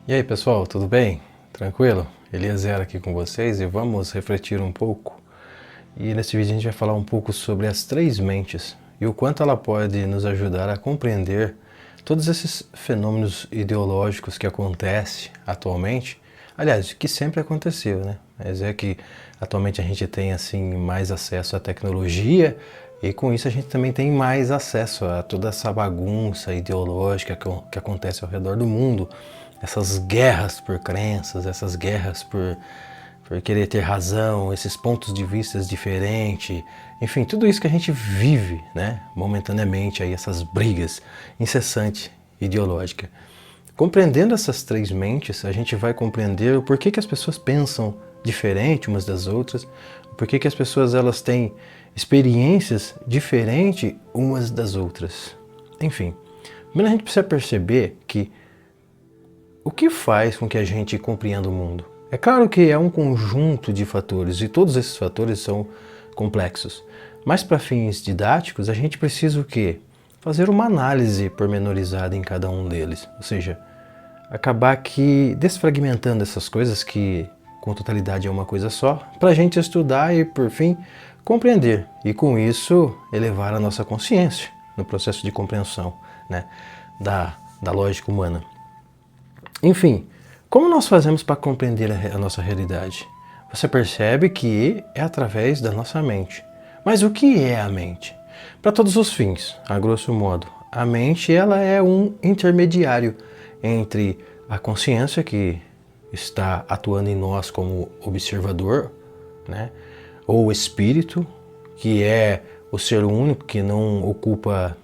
E aí pessoal, tudo bem? Tranquilo? Eliezer aqui com vocês e vamos refletir um pouco. E nesse vídeo a gente vai falar um pouco sobre as três mentes e o quanto ela pode nos ajudar a compreender todos esses fenômenos ideológicos que acontecem atualmente. Aliás, que sempre aconteceu, né? Mas é que atualmente a gente tem assim mais acesso à tecnologia e com isso a gente também tem mais acesso a toda essa bagunça ideológica que acontece ao redor do mundo. Essas guerras por crenças, essas guerras por querer ter razão, esses pontos de vista diferentes, enfim, tudo isso que a gente vive, né, momentaneamente, aí, essas brigas incessantes ideológicas. Compreendendo essas três mentes, a gente vai compreender o porquê que as pessoas pensam diferente umas das outras, o porquê que as pessoas elas têm experiências diferentes umas das outras. Enfim, primeiro a gente precisa perceber que o que faz com que a gente compreenda o mundo? É claro que é um conjunto de fatores e todos esses fatores são complexos. Mas para fins didáticos a gente precisa o quê? Fazer uma análise pormenorizada em cada um deles. Ou seja, acabar aqui desfragmentando essas coisas que com totalidade é uma coisa só, para a gente estudar e por fim compreender. E com isso elevar a nossa consciência no processo de compreensão, né, da lógica humana. Enfim, como nós fazemos para compreender a nossa realidade? Você percebe que é através da nossa mente. Mas o que é a mente? Para todos os fins, a grosso modo, a mente ela é um intermediário entre a consciência que está atuando em nós como observador, né? Ou o espírito, que é o ser único que não ocupa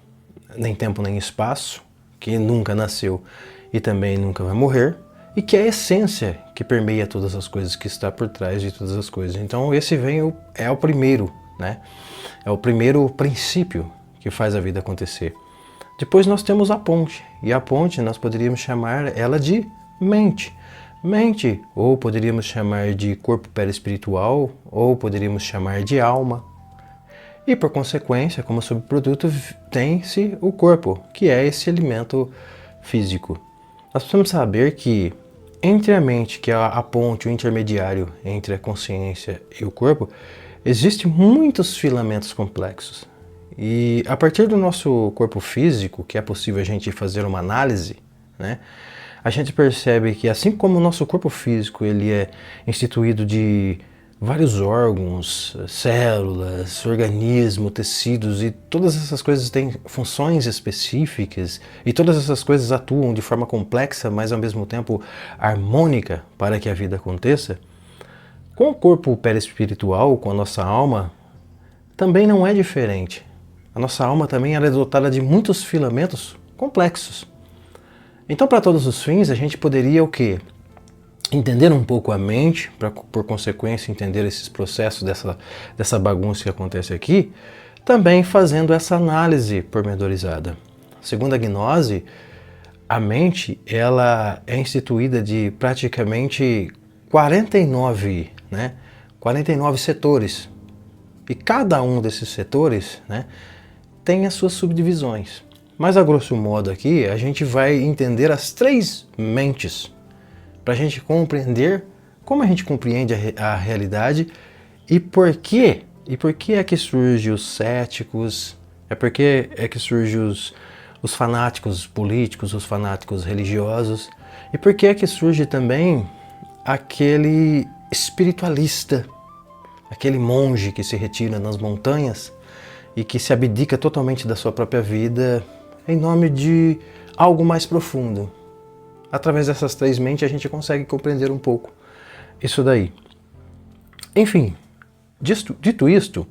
nem tempo nem espaço, que nunca nasceu e também nunca vai morrer, e que é a essência que permeia todas as coisas, que está por trás de todas as coisas. Então esse é o primeiro, né? É o primeiro princípio que faz a vida acontecer. Depois nós temos a ponte, e a ponte nós poderíamos chamar ela de mente. Mente, ou poderíamos chamar de corpo perispiritual, ou poderíamos chamar de alma. E por consequência, como subproduto, tem-se o corpo, que é esse elemento físico. Nós precisamos saber que entre a mente, que é a ponte, o intermediário entre a consciência e o corpo, existem muitos filamentos complexos. E a partir do nosso corpo físico, que é possível a gente fazer uma análise, né, a gente percebe que assim como o nosso corpo físico ele é instituído de vários órgãos, células, organismos, tecidos e todas essas coisas têm funções específicas e todas essas coisas atuam de forma complexa, mas ao mesmo tempo harmônica para que a vida aconteça. Com o corpo perispiritual, com a nossa alma, também não é diferente. A nossa alma também ela é dotada de muitos filamentos complexos. Então, para todos os fins, a gente poderia o quê? Entender um pouco a mente, para por consequência entender esses processos dessa bagunça que acontece aqui, também fazendo essa análise pormenorizada. Segundo a gnose, a mente ela é instituída de praticamente 49 setores. E cada um desses setores, né, tem as suas subdivisões. Mas a grosso modo aqui a gente vai entender as três mentes, para a gente compreender como a gente compreende a realidade e por quê. E por que é que surgem os céticos, por que é que surgem os fanáticos políticos, os fanáticos religiosos, e por que é que surge também aquele espiritualista, aquele monge que se retira nas montanhas e que se abdica totalmente da sua própria vida em nome de algo mais profundo. Através dessas três mentes a gente consegue compreender um pouco isso daí. Enfim, dito isto,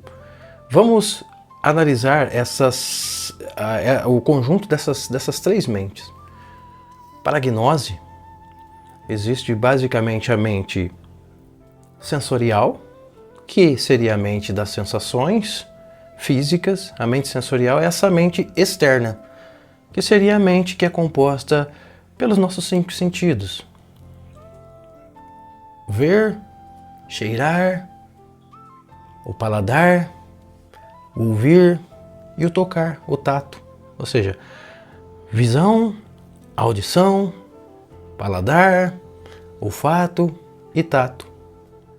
vamos analisar o conjunto dessas três mentes. Para a gnose, existe basicamente a mente sensorial, que seria a mente das sensações físicas. A mente sensorial é essa mente externa, que seria a mente que é composta pelos nossos 5 sentidos: ver, cheirar, o paladar, o ouvir e o tocar, o tato. Ou seja, visão, audição, paladar, olfato e tato.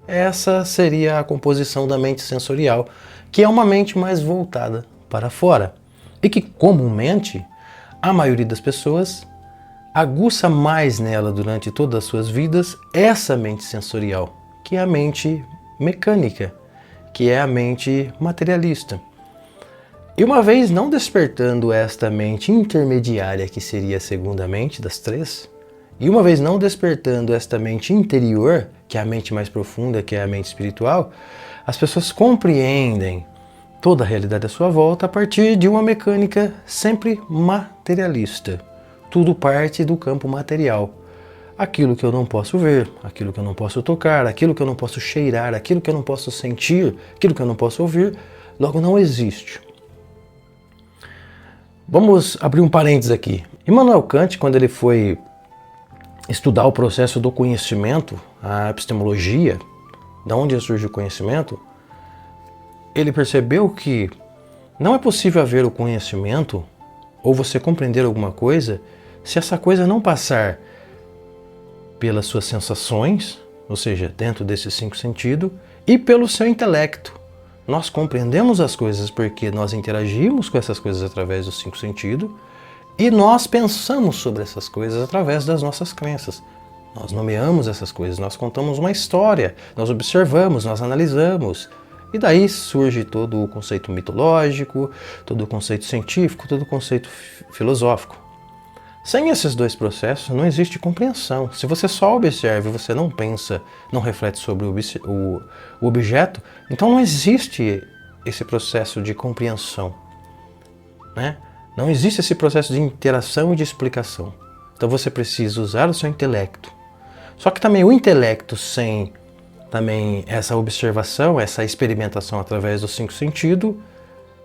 Essa seria a composição da mente sensorial, que é uma mente mais voltada para fora e que comumente a maioria das pessoas aguça mais nela durante todas as suas vidas essa mente sensorial, que é a mente mecânica, que é a mente materialista. E uma vez não despertando esta mente intermediária, que seria a segunda mente das três, e uma vez não despertando esta mente interior, que é a mente mais profunda, que é a mente espiritual, as pessoas compreendem toda a realidade à sua volta a partir de uma mecânica sempre materialista. Tudo parte do campo material. Aquilo que eu não posso ver, aquilo que eu não posso tocar, aquilo que eu não posso cheirar, aquilo que eu não posso sentir, aquilo que eu não posso ouvir, logo não existe. Vamos abrir um parênteses aqui. Immanuel Kant, quando ele foi estudar o processo do conhecimento, a epistemologia, de onde surge o conhecimento, ele percebeu que não é possível haver o conhecimento ou você compreender alguma coisa se essa coisa não passar pelas suas sensações, ou seja, dentro desses 5 sentidos, e pelo seu intelecto. Nós compreendemos as coisas porque nós interagimos com essas coisas através dos 5 sentidos e nós pensamos sobre essas coisas através das nossas crenças. Nós nomeamos essas coisas, nós contamos uma história, nós observamos, nós analisamos. E daí surge todo o conceito mitológico, todo o conceito científico, todo o conceito filosófico. Sem esses 2 processos não existe compreensão. Se você só observa e você não pensa, não reflete sobre o objeto, então não existe esse processo de compreensão, né? Não existe esse processo de interação e de explicação. Então você precisa usar o seu intelecto. Só que também o intelecto sem também essa observação, essa experimentação através dos 5 sentidos,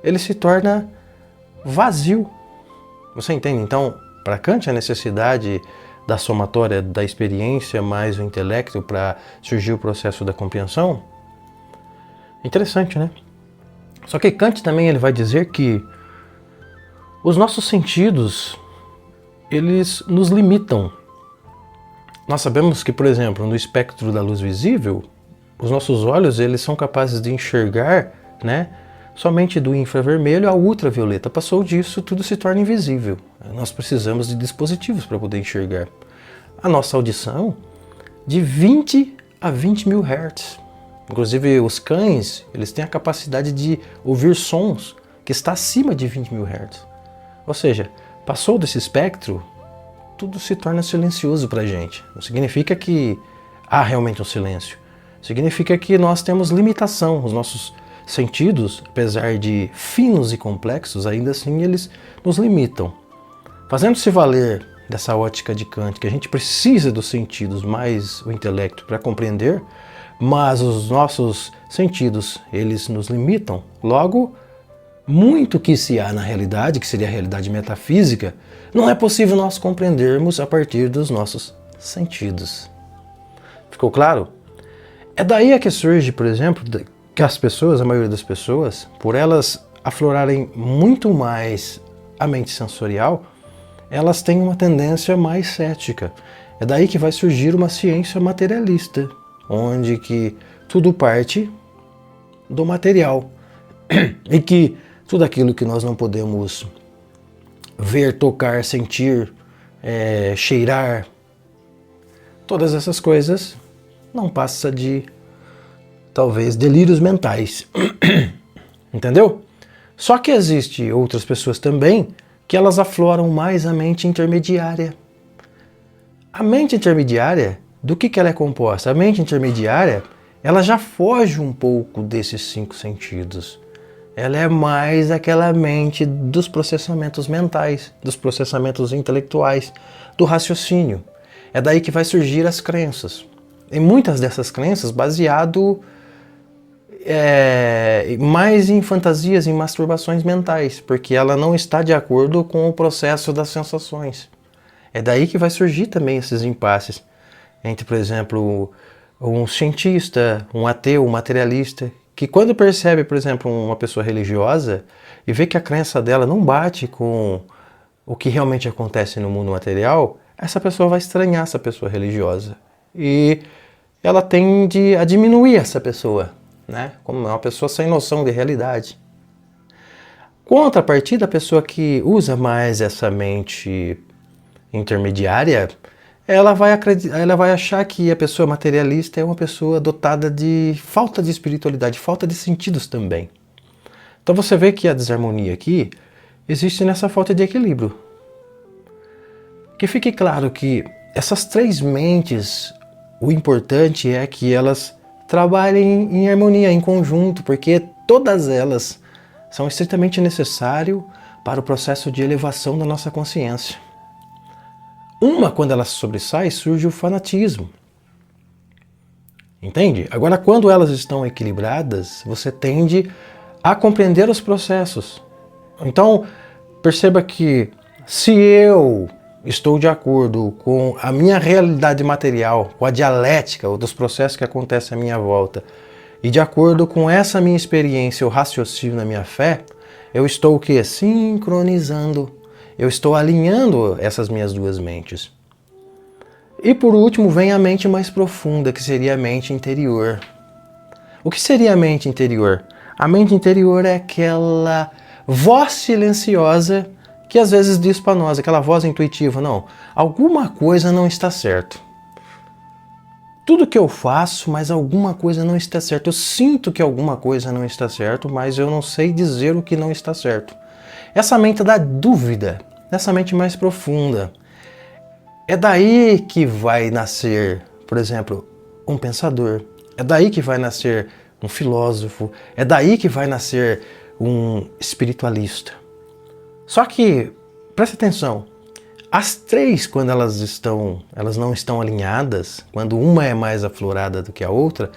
ele se torna vazio. Você entende? Então, para Kant, a necessidade da somatória da experiência mais o intelecto para surgir o processo da compreensão. Interessante, né? Só que Kant também ele vai dizer que os nossos sentidos, eles nos limitam. Nós sabemos que, por exemplo, no espectro da luz visível, os nossos olhos eles são capazes de enxergar, né, somente do infravermelho ao ultravioleta. Passou disso, tudo se torna invisível. Nós precisamos de dispositivos para poder enxergar. A nossa audição, de 20 a 20 mil Hz. Inclusive os cães, eles têm a capacidade de ouvir sons que está acima de 20 mil Hz. Ou seja, passou desse espectro, tudo se torna silencioso para a gente. Não significa que há realmente um silêncio. Significa que nós temos limitação. Os nossos sentidos, apesar de finos e complexos, ainda assim eles nos limitam. Fazendo-se valer dessa ótica de Kant, que a gente precisa dos sentidos mais o intelecto para compreender, mas os nossos sentidos, eles nos limitam. Logo, muito que se há na realidade, que seria a realidade metafísica, não é possível nós compreendermos a partir dos nossos sentidos. Ficou claro? É daí que surge, por exemplo, que as pessoas, a maioria das pessoas, por elas aflorarem muito mais a mente sensorial, elas têm uma tendência mais cética. É daí que vai surgir uma ciência materialista, onde que tudo parte do material e que tudo aquilo que nós não podemos ver, tocar, sentir, cheirar, todas essas coisas não passa de, talvez, delírios mentais. Entendeu? Só que existe outras pessoas também que elas afloram mais a mente intermediária. A mente intermediária, do que ela é composta? A mente intermediária, ela já foge um pouco desses 5 sentidos. Ela é mais aquela mente dos processamentos mentais, dos processamentos intelectuais, do raciocínio. É daí que vai surgir as crenças. E muitas dessas crenças baseado mais em fantasias, em masturbações mentais, porque ela não está de acordo com o processo das sensações. É daí que vai surgir também esses impasses entre, por exemplo, um cientista, um ateu, um materialista, que quando percebe, por exemplo, uma pessoa religiosa e vê que a crença dela não bate com o que realmente acontece no mundo material, essa pessoa vai estranhar essa pessoa religiosa. E ela tende a diminuir essa pessoa, né? Como uma pessoa sem noção de realidade. Contrapartida, a pessoa que usa mais essa mente intermediária, ela vai achar que a pessoa materialista é uma pessoa dotada de falta de espiritualidade, falta de sentidos também. Então você vê que a desarmonia aqui existe nessa falta de equilíbrio. Que fique claro que essas três mentes, o importante é que elas trabalhem em harmonia, em conjunto, porque todas elas são estritamente necessárias para o processo de elevação da nossa consciência. Uma, quando ela sobressai, surge o fanatismo. Entende? Agora, quando elas estão equilibradas, você tende a compreender os processos. Então, perceba que se eu estou de acordo com a minha realidade material, com a dialética ou dos processos que acontecem à minha volta, e de acordo com essa minha experiência, o raciocínio na minha fé, eu estou o quê? Sincronizando. Eu estou alinhando essas minhas duas mentes. E por último vem a mente mais profunda, que seria a mente interior. O que seria a mente interior? A mente interior é aquela voz silenciosa que às vezes diz para nós, aquela voz intuitiva, não, alguma coisa não está certo. Tudo que eu faço, mas alguma coisa não está certo. Eu sinto que alguma coisa não está certo, mas eu não sei dizer o que não está certo. Essa mente da dúvida, essa mente mais profunda, é daí que vai nascer, por exemplo, um pensador. É daí que vai nascer um filósofo. É daí que vai nascer um espiritualista. Só que, preste atenção, as três, quando elas não estão alinhadas, quando uma é mais aflorada do que a outra,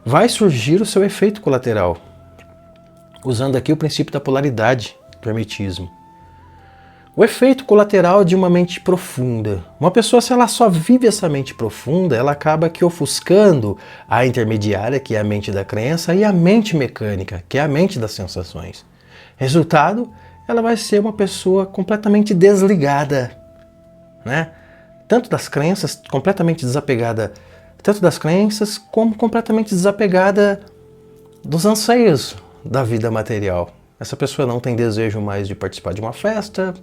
vai surgir o seu efeito colateral. Usando aqui o princípio da polaridade do hermetismo. O efeito colateral de uma mente profunda. Uma pessoa, se ela só vive essa mente profunda, ela acaba que ofuscando a intermediária, que é a mente da crença, e a mente mecânica, que é a mente das sensações. Resultado, ela vai ser uma pessoa completamente desligada, né? Tanto das crenças, completamente desapegada, tanto das crenças, como completamente desapegada dos anseios da vida material. Essa pessoa não tem desejo mais de participar de uma festa,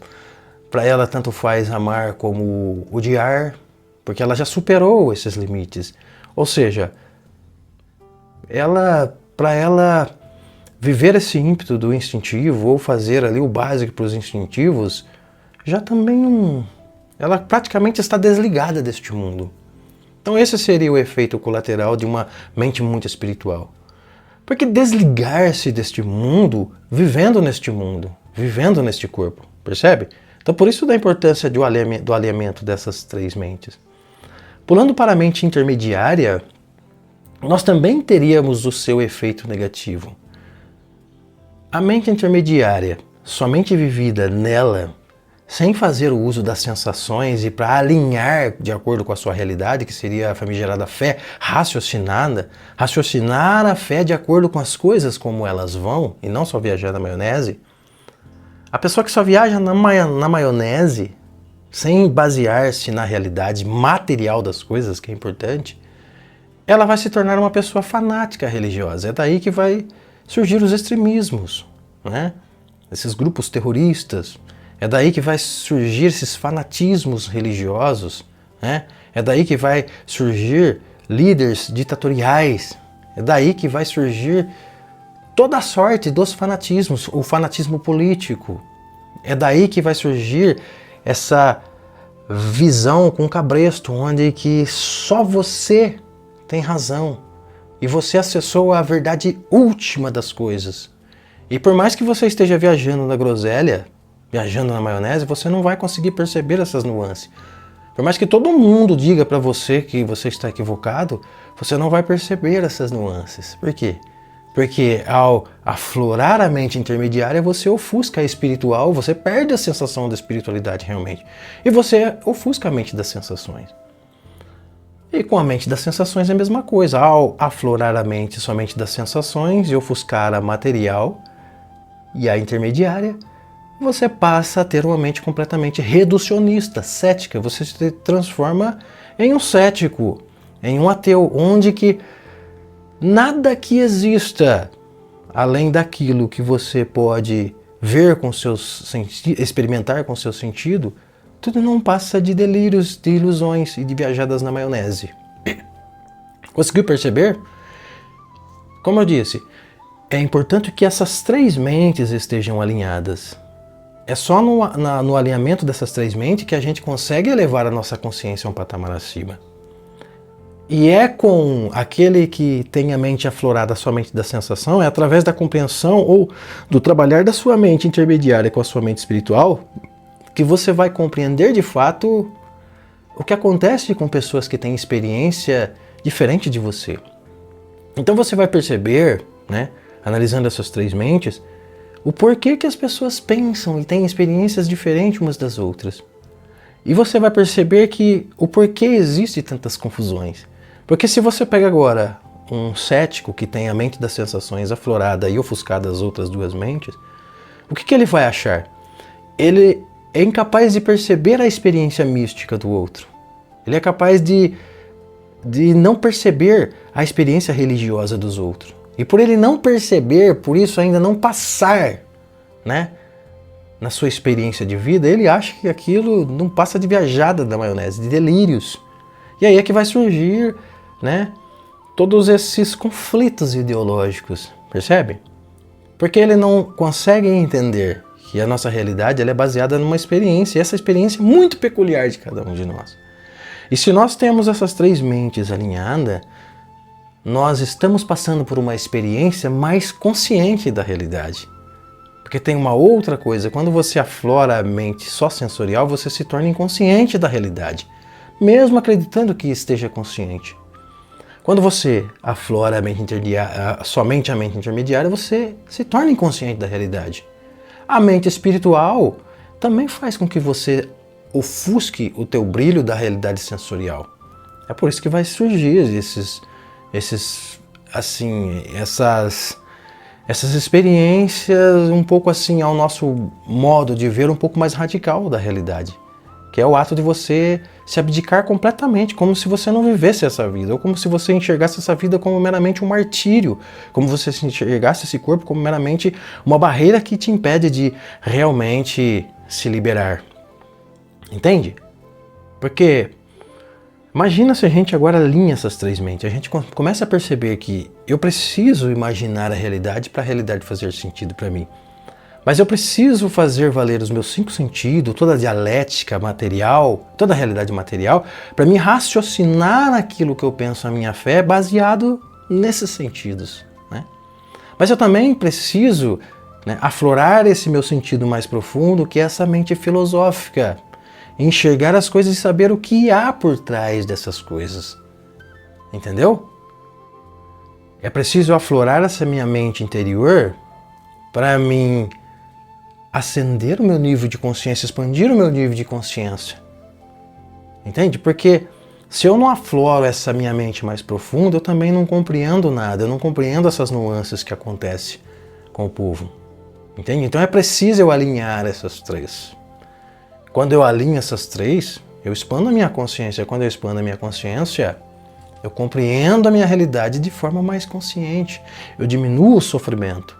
para ela tanto faz amar como odiar, porque ela já superou esses limites. Ou seja, para ela viver esse ímpeto do instintivo ou fazer ali o básico para os instintivos, já também não... Ela praticamente está desligada deste mundo. Então esse seria o efeito colateral de uma mente muito espiritual. Porque desligar-se deste mundo, vivendo neste mundo, vivendo neste corpo, percebe? Então por isso da importância do alinhamento dessas três mentes. Pulando para a mente intermediária, nós também teríamos o seu efeito negativo. A mente intermediária, somente vivida nela, sem fazer o uso das sensações e para alinhar de acordo com a sua realidade, que seria a famigerada fé raciocinada, raciocinar a fé de acordo com as coisas como elas vão, e não só viajar na maionese. A pessoa que só viaja na maionese, sem basear-se na realidade material das coisas, que é importante, ela vai se tornar uma pessoa fanática religiosa. É daí que vai surgir os extremismos, né? Esses grupos terroristas. É daí que vai surgir esses fanatismos religiosos, né? É daí que vai surgir líderes ditatoriais. É daí que vai surgir toda a sorte dos fanatismos, o fanatismo político. É daí que vai surgir essa visão com cabresto, onde que só você tem razão e você acessou a verdade última das coisas. E por mais que você esteja viajando na groselha, viajando na maionese, você não vai conseguir perceber essas nuances. Por mais que todo mundo diga para você que você está equivocado, você não vai perceber essas nuances. Por quê? Porque ao aflorar a mente intermediária, você ofusca a espiritual, você perde a sensação da espiritualidade realmente. E você ofusca a mente das sensações. E com a mente das sensações é a mesma coisa. Ao aflorar a mente somente das sensações e ofuscar a material e a intermediária, você passa a ter uma mente completamente reducionista, cética. Você se transforma em um cético, em um ateu, onde que nada que exista além daquilo que você pode ver com seus sentidos, experimentar com seu sentido, tudo não passa de delírios, de ilusões e de viajadas na maionese. Conseguiu perceber? Como eu disse, é importante que essas três mentes estejam alinhadas. É só no alinhamento dessas três mentes que a gente consegue elevar a nossa consciência a um patamar acima. E é com aquele que tem a mente aflorada somente da sensação, é através da compreensão ou do trabalhar da sua mente intermediária com a sua mente espiritual, que você vai compreender de fato o que acontece com pessoas que têm experiência diferente de você. Então você vai perceber, né, analisando essas três mentes, o porquê que as pessoas pensam e têm experiências diferentes umas das outras. E você vai perceber que o porquê existe tantas confusões. Porque se você pega agora um cético que tem a mente das sensações aflorada e ofuscada as outras duas mentes, o que ele vai achar? Ele é incapaz de perceber a experiência mística do outro. Ele é capaz de não perceber a experiência religiosa dos outros. E por ele não perceber, por isso ainda não passar, né, na sua experiência de vida, ele acha que aquilo não passa de viajada da maionese, de delírios. E aí é que vai surgir, né, todos esses conflitos ideológicos, percebe? Porque ele não consegue entender que a nossa realidade ela é baseada numa experiência, e essa experiência é muito peculiar de cada um de nós. E se nós temos essas três mentes alinhadas, nós estamos passando por uma experiência mais consciente da realidade. Porque tem uma outra coisa, quando você aflora a mente só sensorial, você se torna inconsciente da realidade, mesmo acreditando que esteja consciente. Quando você aflora somente a mente intermediária, você se torna inconsciente da realidade. A mente espiritual também faz com que você ofusque o teu brilho da realidade sensorial. É por isso que vai surgir essas experiências um pouco assim ao nosso modo de ver um pouco mais radical da realidade, que é o ato de você se abdicar completamente, como se você não vivesse essa vida, ou como se você enxergasse essa vida como meramente um martírio, como se você enxergasse esse corpo como meramente uma barreira que te impede de realmente se liberar. Entende? Porque imagina se a gente agora alinha essas três mentes, a gente começa a perceber que eu preciso imaginar a realidade para a realidade fazer sentido para mim. Mas eu preciso fazer valer os meus cinco sentidos, toda a dialética material, toda a realidade material, para me raciocinar aquilo que eu penso a minha fé baseado nesses sentidos, né? Mas eu também preciso, né, aflorar esse meu sentido mais profundo, que é essa mente filosófica, enxergar as coisas e saber o que há por trás dessas coisas. Entendeu? É preciso aflorar essa minha mente interior para mim acender o meu nível de consciência, expandir o meu nível de consciência. Entende? Porque se eu não afloro essa minha mente mais profunda, eu também não compreendo nada, eu não compreendo essas nuances que acontecem com o povo. Entende? Então é preciso eu alinhar essas três. Quando eu alinho essas três, eu expando a minha consciência. Quando eu expando a minha consciência, eu compreendo a minha realidade de forma mais consciente. Eu diminuo o sofrimento,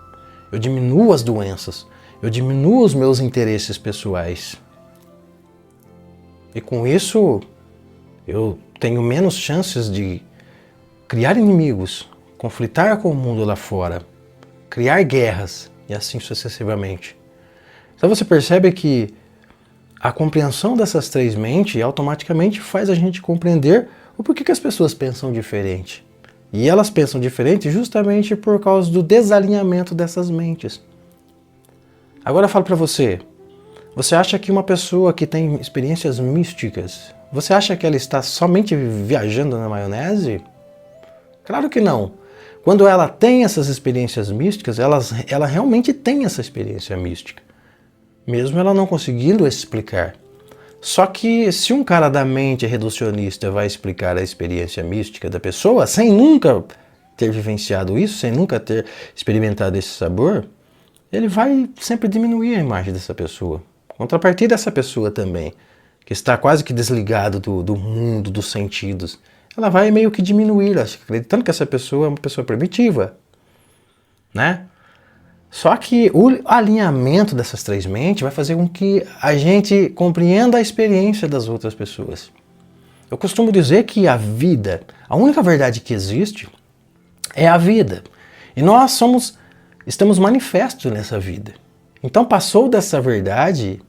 eu diminuo as doenças, eu diminuo os meus interesses pessoais. E com isso, eu tenho menos chances de criar inimigos, conflitar com o mundo lá fora, criar guerras e assim sucessivamente. Então você percebe que a compreensão dessas três mentes automaticamente faz a gente compreender o porquê que as pessoas pensam diferente. E elas pensam diferente justamente por causa do desalinhamento dessas mentes. Agora eu falo para você, você acha que uma pessoa que tem experiências místicas, você acha que ela está somente viajando na maionese? Claro que não. Quando ela tem essas experiências místicas, ela realmente tem essa experiência mística, mesmo ela não conseguindo explicar. Só que se um cara da mente reducionista vai explicar a experiência mística da pessoa, sem nunca ter vivenciado isso, sem nunca ter experimentado esse sabor, ele vai sempre diminuir a imagem dessa pessoa. Contrapartida dessa pessoa também, que está quase que desligado do mundo, dos sentidos, ela vai meio que diminuir, acreditando que essa pessoa é uma pessoa primitiva, né? Só que o alinhamento dessas três mentes vai fazer com que a gente compreenda a experiência das outras pessoas. Eu costumo dizer que a vida, a única verdade que existe é a vida. E nós estamos manifestos nessa vida. Então passou dessa verdade,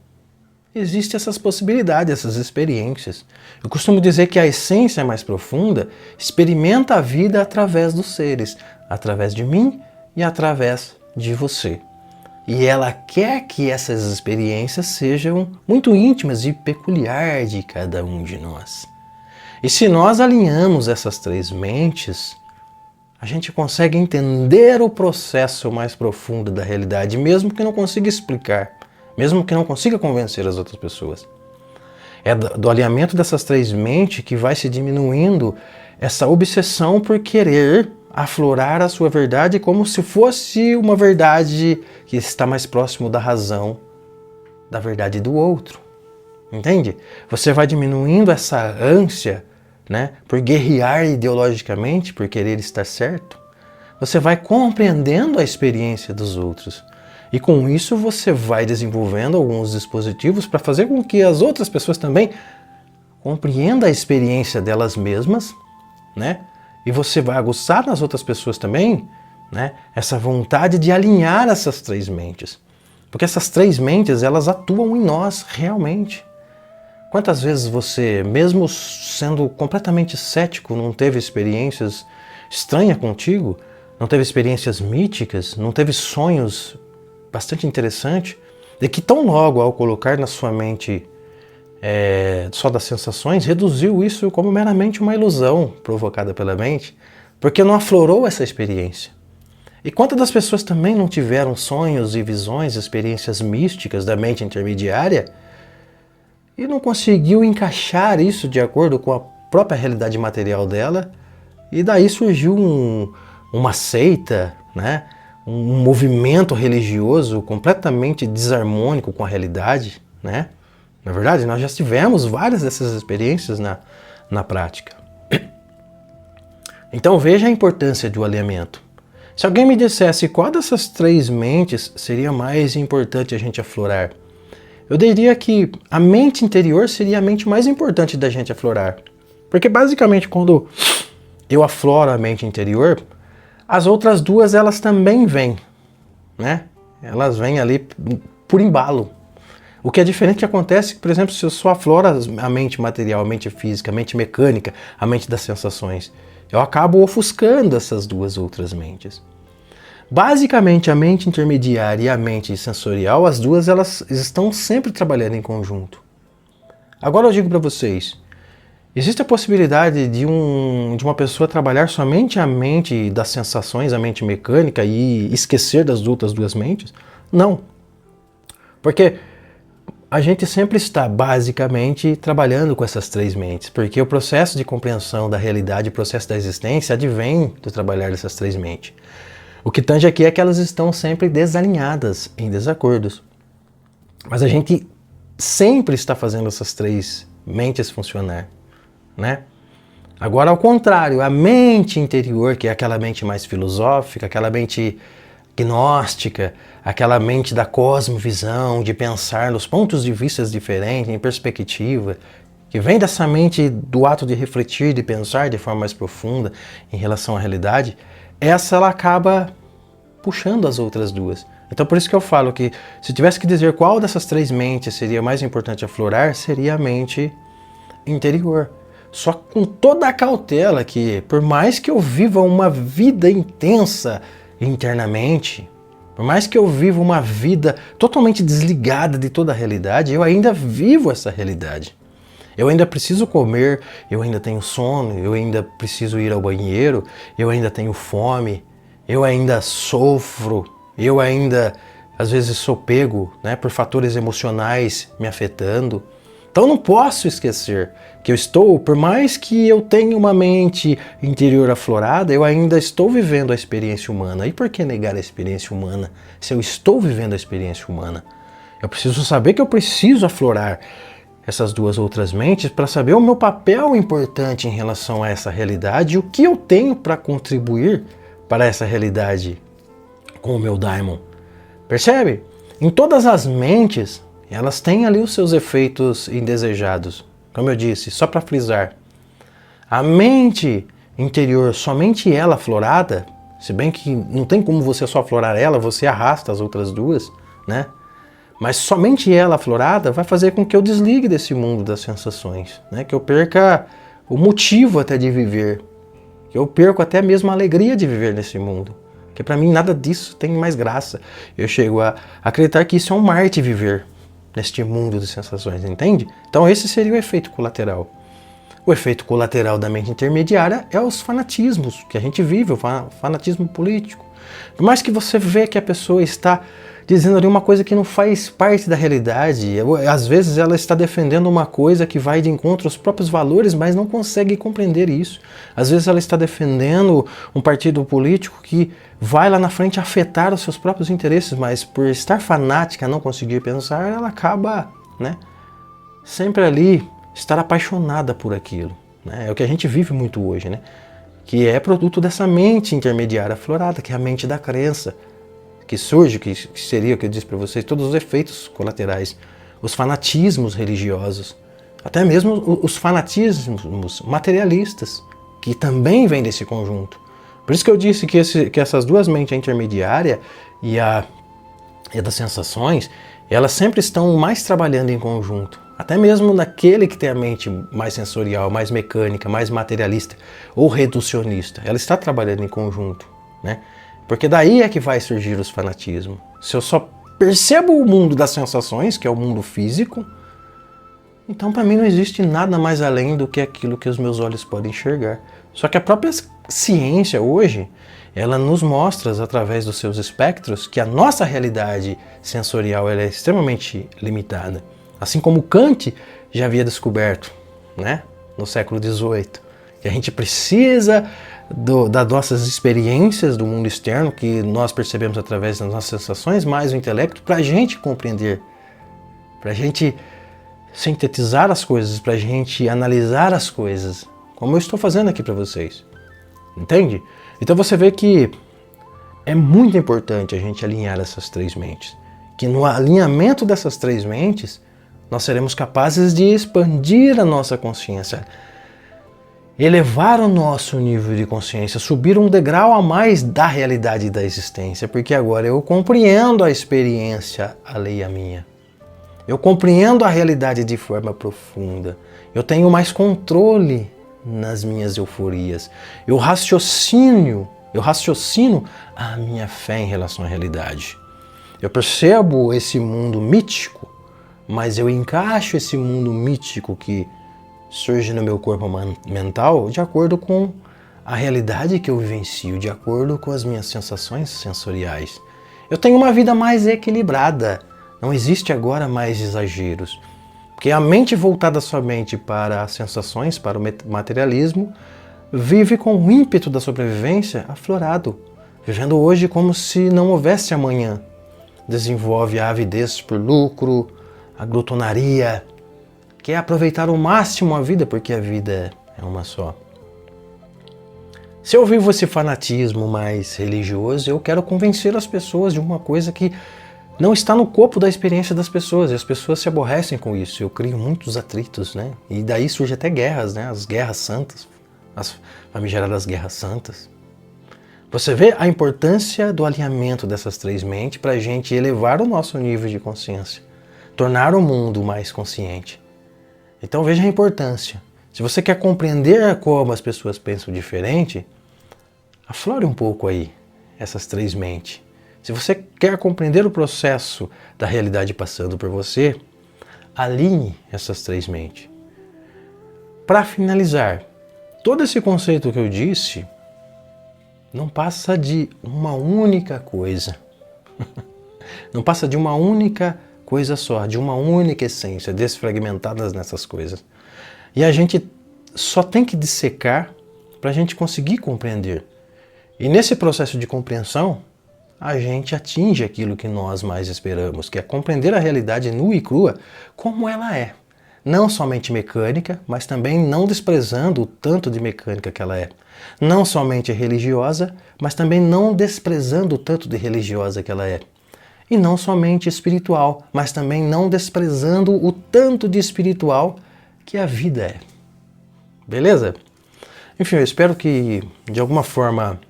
existem essas possibilidades, essas experiências. Eu costumo dizer que a essência mais profunda experimenta a vida através dos seres, através de mim e através de você. E ela quer que essas experiências sejam muito íntimas e peculiares de cada um de nós. E se nós alinhamos essas três mentes, a gente consegue entender o processo mais profundo da realidade, mesmo que não consiga explicar, mesmo que não consiga convencer as outras pessoas. É do alinhamento dessas três mentes que vai se diminuindo essa obsessão por querer aflorar a sua verdade como se fosse uma verdade que está mais próximo da razão, da verdade do outro. Entende? Você vai diminuindo essa ânsia, né, por guerrear ideologicamente, por querer estar certo. Você vai compreendendo a experiência dos outros. E com isso você vai desenvolvendo alguns dispositivos para fazer com que as outras pessoas também compreendam a experiência delas mesmas, né? E você vai aguçar nas outras pessoas também, né, essa vontade de alinhar essas três mentes. Porque essas três mentes, elas atuam em nós realmente. Quantas vezes você, mesmo sendo completamente cético, não teve experiências estranhas contigo? Não teve experiências míticas? Não teve sonhos bastante interessantes? E que tão logo ao colocar na sua mente só das sensações, reduziu isso como meramente uma ilusão provocada pela mente, porque não aflorou essa experiência. E quantas das pessoas também não tiveram sonhos e visões, experiências místicas da mente intermediária e não conseguiu encaixar isso de acordo com a própria realidade material dela, e daí surgiu uma seita, né? Um movimento religioso completamente desarmônico com a realidade, né? Na verdade, nós já tivemos várias dessas experiências na prática. Então veja a importância do alinhamento. Se alguém me dissesse qual dessas três mentes seria mais importante a gente aflorar, eu diria que a mente interior seria a mente mais importante da gente aflorar. Porque basicamente quando eu afloro a mente interior, as outras duas elas também vêm, né? Elas vêm ali por embalo. O que é diferente que acontece, por exemplo, se eu só afloro a mente material, a mente física, a mente mecânica, a mente das sensações, eu acabo ofuscando essas duas outras mentes. Basicamente, a mente intermediária e a mente sensorial, as duas elas estão sempre trabalhando em conjunto. Agora eu digo para vocês, existe a possibilidade de uma pessoa trabalhar somente a mente das sensações, a mente mecânica, e esquecer das outras duas mentes? Não. Porque a gente sempre está basicamente trabalhando com essas três mentes, porque o processo de compreensão da realidade, o processo da existência, advém do trabalhar dessas três mentes. O que tange aqui é que elas estão sempre desalinhadas, em desacordos. Mas a gente sempre está fazendo essas três mentes funcionar, né? Agora, ao contrário, a mente interior, que é aquela mente mais filosófica, aquela mente gnóstica, aquela mente da cosmovisão, de pensar nos pontos de vista diferentes, em perspectiva, que vem dessa mente do ato de refletir, de pensar de forma mais profunda em relação à realidade, essa ela acaba puxando as outras duas. Então por isso que eu falo que se tivesse que dizer qual dessas três mentes seria mais importante aflorar, seria a mente interior. Só com toda a cautela que, por mais que eu viva uma vida intensa internamente, por mais que eu viva uma vida totalmente desligada de toda a realidade, eu ainda vivo essa realidade. Eu ainda preciso comer, eu ainda tenho sono, eu ainda preciso ir ao banheiro, eu ainda tenho fome, eu ainda sofro, eu ainda às vezes sou pego, né, por fatores emocionais me afetando. Então eu não posso esquecer que eu estou, por mais que eu tenha uma mente interior aflorada, eu ainda estou vivendo a experiência humana. E por que negar a experiência humana se eu estou vivendo a experiência humana? Eu preciso saber que eu preciso aflorar essas duas outras mentes para saber o meu papel importante em relação a essa realidade e o que eu tenho para contribuir para essa realidade com o meu daimon. Percebe? Em todas as mentes, elas têm ali os seus efeitos indesejados. Como eu disse, só para frisar, a mente interior, somente ela aflorada, se bem que não tem como você só aflorar ela, você arrasta as outras duas, né? Mas somente ela aflorada vai fazer com que eu desligue desse mundo das sensações, né? Que eu perca o motivo até de viver, que eu perco até mesmo a alegria de viver nesse mundo. Porque para mim nada disso tem mais graça. Eu chego a acreditar que isso é um mar de viver neste mundo de sensações, entende? Então esse seria o efeito colateral. O efeito colateral da mente intermediária é os fanatismos que a gente vive, o fanatismo político. Por mais que você vê que a pessoa está dizendo ali uma coisa que não faz parte da realidade, às vezes ela está defendendo uma coisa que vai de encontro aos próprios valores, mas não consegue compreender isso. Às vezes ela está defendendo um partido político que vai lá na frente afetar os seus próprios interesses, mas por estar fanática, não conseguir pensar, ela acaba, né, sempre ali estar apaixonada por aquilo, né? É o que a gente vive muito hoje, né? Que é produto dessa mente intermediária aflorada, que é a mente da crença, que surge, que seria o que eu disse para vocês, todos os efeitos colaterais, os fanatismos religiosos, até mesmo os fanatismos materialistas, que também vêm desse conjunto. Por isso que eu disse que essas duas mentes, a intermediária e a das sensações, elas sempre estão mais trabalhando em conjunto. Até mesmo naquele que tem a mente mais sensorial, mais mecânica, mais materialista ou reducionista, ela está trabalhando em conjunto, né? Porque daí é que vai surgir os fanatismos. Se eu só percebo o mundo das sensações, que é o mundo físico, então para mim não existe nada mais além do que aquilo que os meus olhos podem enxergar. Só que a própria ciência hoje, ela nos mostra através dos seus espectros que a nossa realidade sensorial ela é extremamente limitada. Assim como Kant já havia descoberto, né, no século XVIII, que a gente precisa das nossas experiências do mundo externo, que nós percebemos através das nossas sensações, mais o intelecto, para a gente compreender, para a gente sintetizar as coisas, para a gente analisar as coisas, como eu estou fazendo aqui para vocês. Entende? Então você vê que é muito importante a gente alinhar essas três mentes. Que no alinhamento dessas três mentes, nós seremos capazes de expandir a nossa consciência, elevar o nosso nível de consciência, subir um degrau a mais da realidade da existência, porque agora eu compreendo a experiência alheia à minha. Eu compreendo a realidade de forma profunda. Eu tenho mais controle nas minhas euforias. Eu raciocino a minha fé em relação à realidade. Eu percebo esse mundo mítico, mas eu encaixo esse mundo mítico que surge no meu corpo mental de acordo com a realidade que eu vivencio, de acordo com as minhas sensações sensoriais. Eu tenho uma vida mais equilibrada. Não existe agora mais exageros. Porque a mente voltada somente para as sensações, para o materialismo, vive com o ímpeto da sobrevivência aflorado, vivendo hoje como se não houvesse amanhã. Desenvolve a avidez por lucro, a glutonaria, que é aproveitar ao máximo a vida, porque a vida é uma só. Se eu vivo esse fanatismo mais religioso, eu quero convencer as pessoas de uma coisa que não está no corpo da experiência das pessoas, e as pessoas se aborrecem com isso. Eu crio muitos atritos, né? E daí surgem até guerras, né? As guerras santas, as famigeradas guerras santas. Você vê a importância do alinhamento dessas três mentes para a gente elevar o nosso nível de consciência, tornar o mundo mais consciente. Então veja a importância. Se você quer compreender como as pessoas pensam diferente, aflore um pouco aí essas três mentes. Se você quer compreender o processo da realidade passando por você, alinhe essas três mentes. Para finalizar, todo esse conceito que eu disse não passa de uma única coisa. Não passa de uma única coisa só, de uma única essência, desfragmentadas nessas coisas. E a gente só tem que dissecar para a gente conseguir compreender. E nesse processo de compreensão, a gente atinge aquilo que nós mais esperamos, que é compreender a realidade nua e crua como ela é. Não somente mecânica, mas também não desprezando o tanto de mecânica que ela é. Não somente religiosa, mas também não desprezando o tanto de religiosa que ela é. E não somente espiritual, mas também não desprezando o tanto de espiritual que a vida é. Beleza? Enfim, eu espero que de alguma forma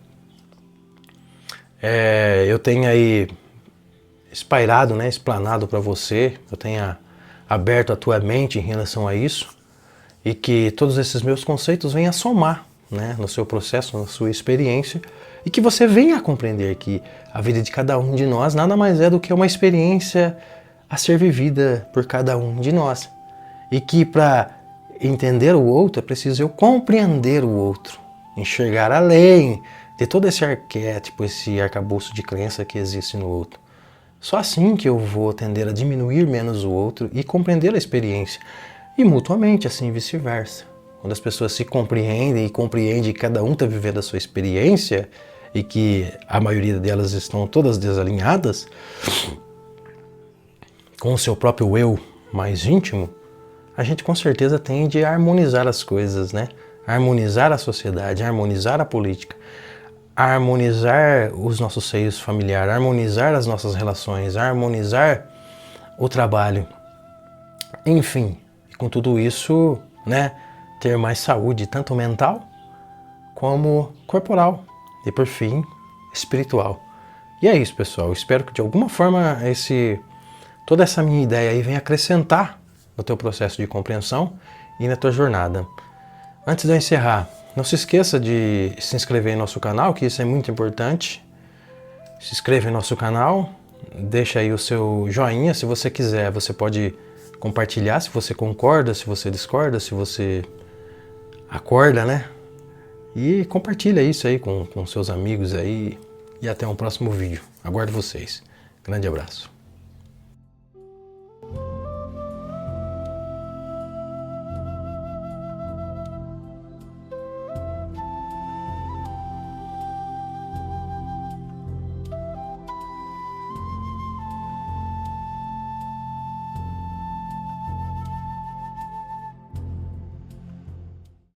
eu tenha aí espairado, né, explanado para você, eu tenha aberto a tua mente em relação a isso e que todos esses meus conceitos venham a somar, né, no seu processo, na sua experiência e que você venha a compreender que a vida de cada um de nós nada mais é do que uma experiência a ser vivida por cada um de nós e que para entender o outro é preciso eu compreender o outro, enxergar além de todo esse arquétipo, esse arcabouço de crença que existe no outro. Só assim que eu vou tender a diminuir menos o outro e compreender a experiência. E mutuamente, assim vice-versa. Quando as pessoas se compreendem e compreendem que cada um está vivendo a sua experiência e que a maioria delas estão todas desalinhadas com o seu próprio eu mais íntimo, a gente com certeza tende a harmonizar as coisas, né? Harmonizar a sociedade, harmonizar a política, harmonizar os nossos seios familiares, harmonizar as nossas relações, harmonizar o trabalho. Enfim, com tudo isso, né, ter mais saúde, tanto mental como corporal e, por fim, espiritual. E é isso, pessoal. Espero que de alguma forma toda essa minha ideia aí venha acrescentar no teu processo de compreensão e na tua jornada. Antes de eu encerrar, não se esqueça de se inscrever em nosso canal, que isso é muito importante. Se inscreva em nosso canal, deixa aí o seu joinha. Se você quiser, você pode compartilhar, se você concorda, se você discorda, se você acorda, né? E compartilha isso aí com seus amigos aí. E até um próximo vídeo. Aguardo vocês. Grande abraço.